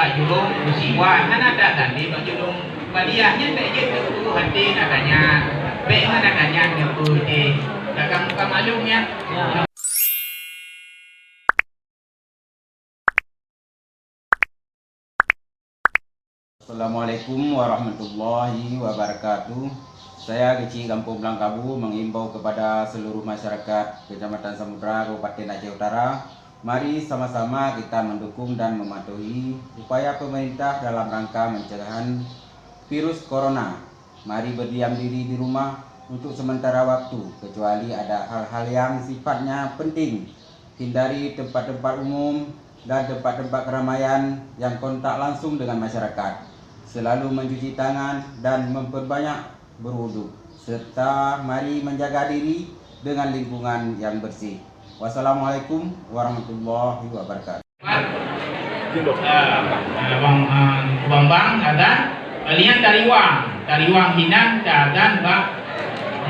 Pak Julung musiwan kan ada tadi Pak Julung badiahnya tak je tu hati nadanya be nadanya dia putih dagang muka malumnya. Assalamualaikum warahmatullahi wabarakatuh. Saya Kecil Kampung Blangkabu mengimbau kepada seluruh masyarakat Kecamatan Samudra, Kabupaten Aceh Utara. Mari sama-sama kita mendukung dan mematuhi upaya pemerintah dalam rangka pencegahan virus corona. Mari berdiam diri di rumah untuk sementara waktu, kecuali ada hal-hal yang sifatnya penting. Hindari tempat-tempat umum dan tempat-tempat keramaian yang kontak langsung dengan masyarakat. Selalu mencuci tangan dan memperbanyak berwudu, serta mari menjaga diri dengan lingkungan yang bersih. Wassalamualaikum warahmatullahi wabarakatuh. Bang dan kalian tariwang hinang dan bak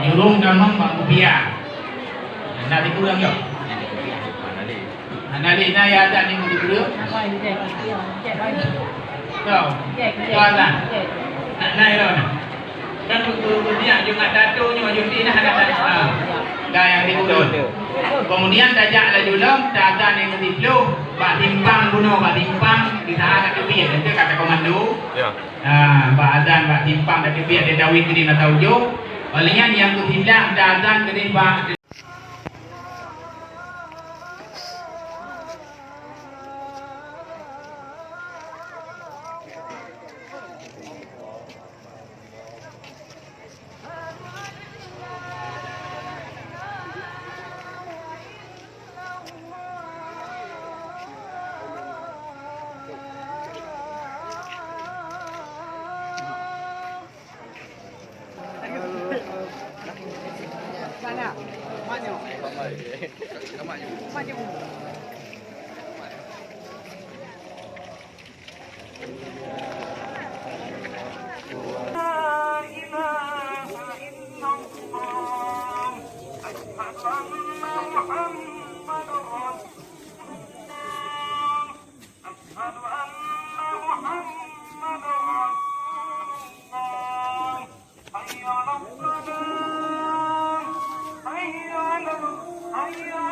Julung damang bang Rupiah. Nanti kurang yo. Nanti na ya ada ni mau dulu. Kau, kau lah. Naik lo. Kan dia juga datunya maju di nah ada. Dah yang diurut. Kemudian tajak la Julung, tajak yang diplu, bak timpang bunuh, bak timpang di sana kat tepi, itu kata komando. Ya. Bak azan, bak timpang kat tepi ada dawit kini nak tahu jo. Olehnya yang bertindak azan kini bak sana. Maju. Maju. Hayya